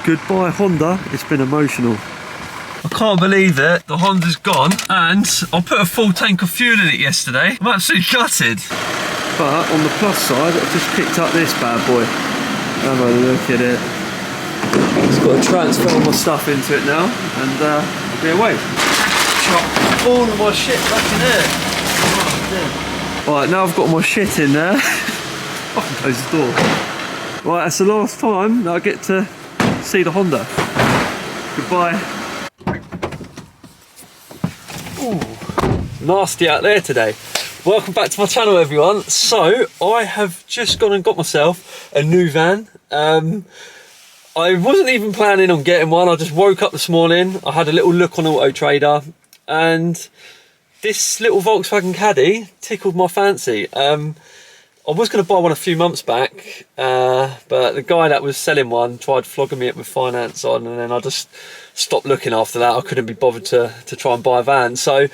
Goodbye Honda, it's been emotional. I can't believe it, the Honda's gone, and I put a full tank of fuel in it yesterday. I'm absolutely gutted. But on the plus side, I've just picked up this bad boy. Have a look at it. Just got to transfer all my stuff into it now, and I'll be away. Chuck all of my shit back in there. Oh, right, now I've got my shit in there. I can close the door. Right, that's the last time that I get to see the Honda. Goodbye. Ooh, nasty out there today. Welcome back to my channel, everyone. So I have just gone and got myself a new van. I wasn't even planning on getting one. I just woke up this morning, I had a little look on Auto Trader, and this little Volkswagen Caddy tickled my fancy. I was going to buy one a few months back, but the guy that was selling one tried flogging me up with finance on, and then I just stopped looking after that. I couldn't be bothered to try and buy a van. So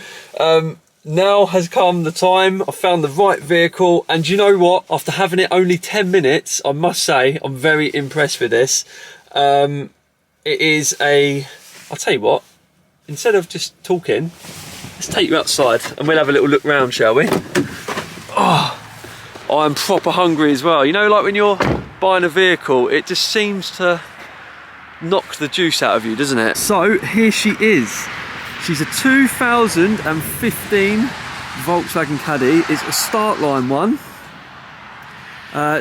now has come the time. I found the right vehicle, and you know what? After having it only 10 minutes, I must say I'm very impressed with this. It is I'll tell you what, instead of just talking, let's take you outside and we'll have a little look round, shall we? Oh, I'm proper hungry as well. You know, like when you're buying a vehicle, it just seems to knock the juice out of you, doesn't it? So here she is. She's a 2015 Volkswagen Caddy. It's a start line one.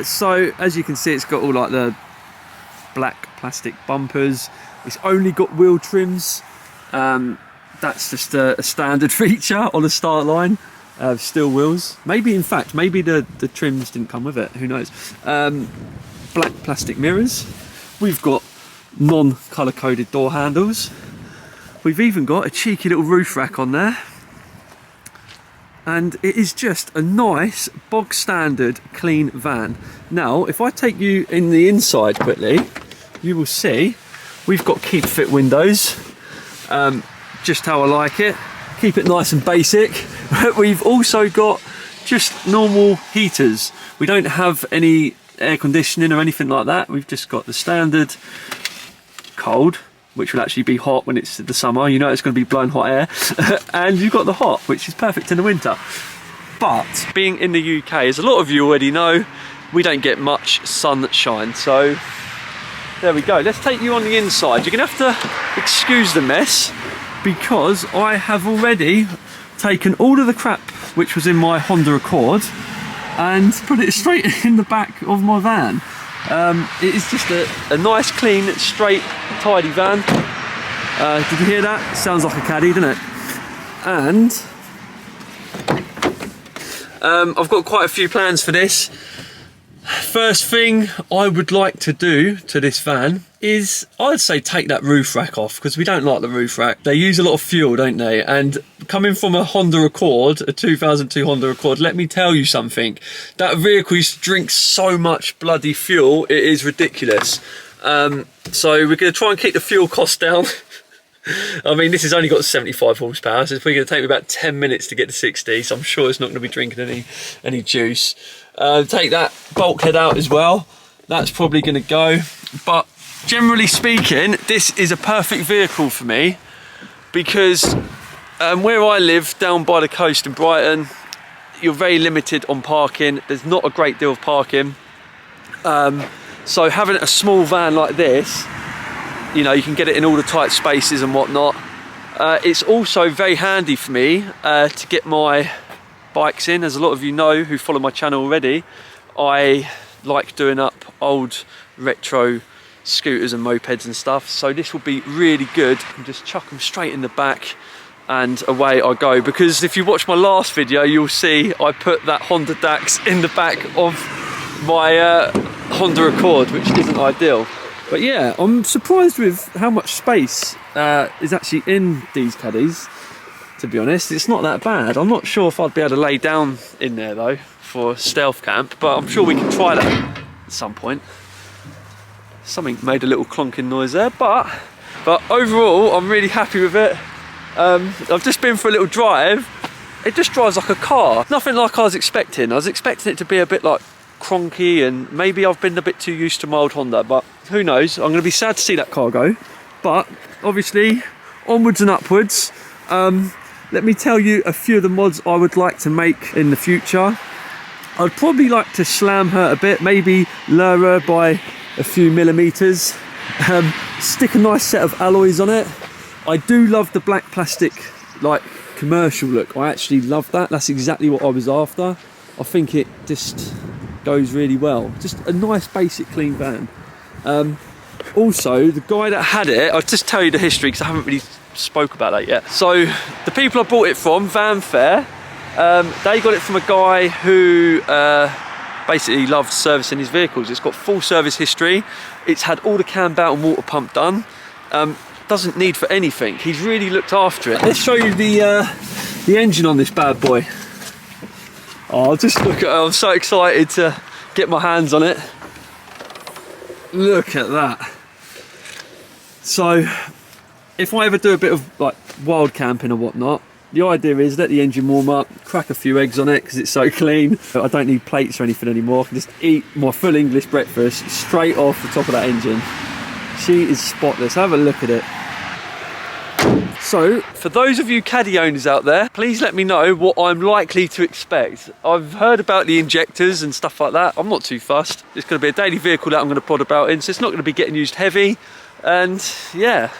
So as you can see, it's got all like the black plastic bumpers. It's only got wheel trims. That's just a standard feature on a start line. Steel wheels. Maybe, in fact, maybe the trims didn't come with it. Who knows? Black plastic mirrors. We've got non-colour coded door handles. We've even got a cheeky little roof rack on there. And it is just a nice, bog standard, clean van. Now, if I take you in the inside quickly, you will see we've got keep fit windows. Just how I like it. Keep it nice and basic. We've also got just normal heaters. We don't have any air conditioning or anything like that. We've just got the standard cold, which will actually be hot when it's the summer. You know it's going to be blowing hot air. And you've got the hot, which is perfect in the winter. But being in the UK, as a lot of you already know, we don't get much sunshine. So there we go. Let's take you on the inside. You're going to have to excuse the mess, because I have already taken all of the crap which was in my Honda Accord and put it straight in the back of my van. It is just a nice, clean, straight, tidy van. Did you hear that? Sounds like a Caddy, doesn't it? And I've got quite a few plans for this. First thing I would like to do to this van is, I'd say, take that roof rack off, because we don't like the roof rack. They use a lot of fuel, don't they? And coming from a Honda Accord, a 2002 Honda Accord, let me tell you something. That vehicle used to drink so much bloody fuel, it is ridiculous. So we're going to try and keep the fuel cost down. I mean, this has only got 75 horsepower, so it's probably going to take me about 10 minutes to get to 60, so I'm sure it's not going to be drinking any juice. Take that bulkhead out as well. That's probably going to go. But generally speaking, this is a perfect vehicle for me, because where I live down by the coast in Brighton, you're very limited on parking. There's not a great deal of parking. So having a small van like this, you know, you can get it in all the tight spaces and whatnot. It's also very handy for me to get my bikes in. As a lot of you know who follow my channel already, I like doing up old retro scooters and mopeds and stuff, so this will be really good. I can just chuck them straight in the back and away I go. Because if you watch my last video, you'll see I put that Honda DAX in the back of my Honda Accord, which isn't ideal. But yeah, I'm surprised with how much space is actually in these Caddies. To be honest, it's not that bad. I'm not sure if I'd be able to lay down in there though for stealth camp, but I'm sure we can try that at some point. Something made a little clonking noise there, but overall I'm really happy with it. I've just been for a little drive. It just drives like a car. Nothing like I was expecting. I was expecting it to be a bit like cronky, and maybe I've been a bit too used to my old Honda, but who knows? I'm going to be sad to see that car go, but obviously onwards and upwards. Let me tell you a few of the mods I would like to make in the future. I'd probably like to slam her a bit, maybe lower her by a few millimeters. Stick a nice set of alloys on it. I do love the black plastic, like, commercial look. I actually love that. That's exactly what I was after. I think it just goes really well. Just a nice basic clean van. Also, the guy that had it, I'll just tell you the history because I haven't really spoke about that yet. So the people I bought it from, Vanlife, they got it from a guy who basically loved servicing his vehicles. It's got full service history. It's had all the cam belt and water pump done. Doesn't need for anything. He's really looked after it. Let's show you the engine on this bad boy. Oh, just look at it. I'm so excited to get my hands on it. Look at that. So if I ever do a bit of like wild camping or whatnot, the idea is let the engine warm up, crack a few eggs on it because it's so clean. I don't need plates or anything anymore. I can just eat my full English breakfast straight off the top of that engine. She is spotless. Have a look at it. So, for those of you Caddy owners out there, please let me know what I'm likely to expect. I've heard about the injectors and stuff like that. I'm not too fussed. It's going to be a daily vehicle that I'm going to pod about in, so it's not going to be getting used heavy. And yeah,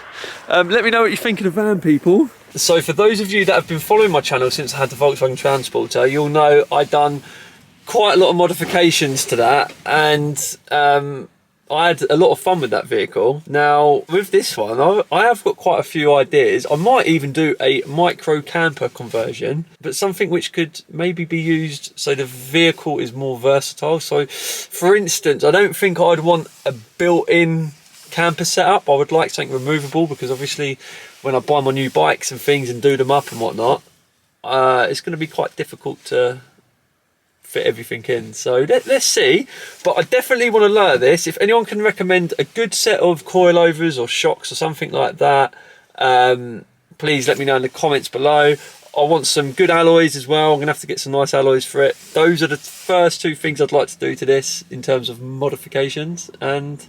let me know what you're thinking of van, people. So for those of you that have been following my channel since I had the Volkswagen Transporter, you'll know I've done quite a lot of modifications to that, and I had a lot of fun with that vehicle. Now, with this one, I have got quite a few ideas. I might even do a micro camper conversion, but something which could maybe be used so the vehicle is more versatile. So, for instance, I don't think I'd want a built-in camper setup. I would like something removable because obviously when I buy my new bikes and things and do them up and whatnot, it's going to be quite difficult to fit everything in. So let's see, but I definitely want to learn this. If anyone can recommend a good set of coilovers or shocks or something like that, please let me know in the comments below. I want some good alloys as well. I'm gonna have to get some nice alloys for it. Those are the first two things I'd like to do to this in terms of modifications, and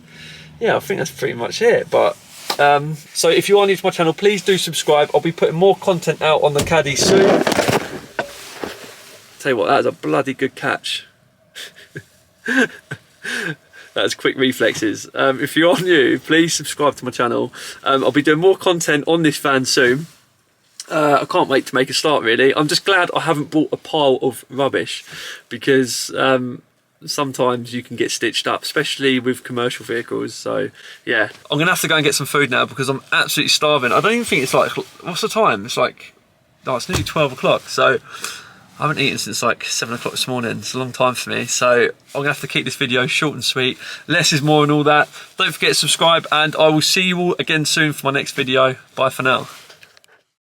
yeah, I think that's pretty much it. But so if you are new to my channel, please do subscribe. I'll be putting more content out on the Caddy soon. Tell you what, that was a bloody good catch. That's quick reflexes. If you are new, please subscribe to my channel. I'll be doing more content on this van soon. I can't wait to make a start, really. I'm just glad I haven't bought a pile of rubbish, because sometimes you can get stitched up, especially with commercial vehicles. So yeah, I'm gonna have to go and get some food now because I'm absolutely starving. I don't even think it's like, what's the time? It's like, oh, it's nearly 12 o'clock. So I haven't eaten since like 7 o'clock this morning. It's a long time for me. So I'm gonna have to keep this video short and sweet. Less is more and all that. Don't forget to subscribe, and I will see you all again soon for my next video. Bye for now.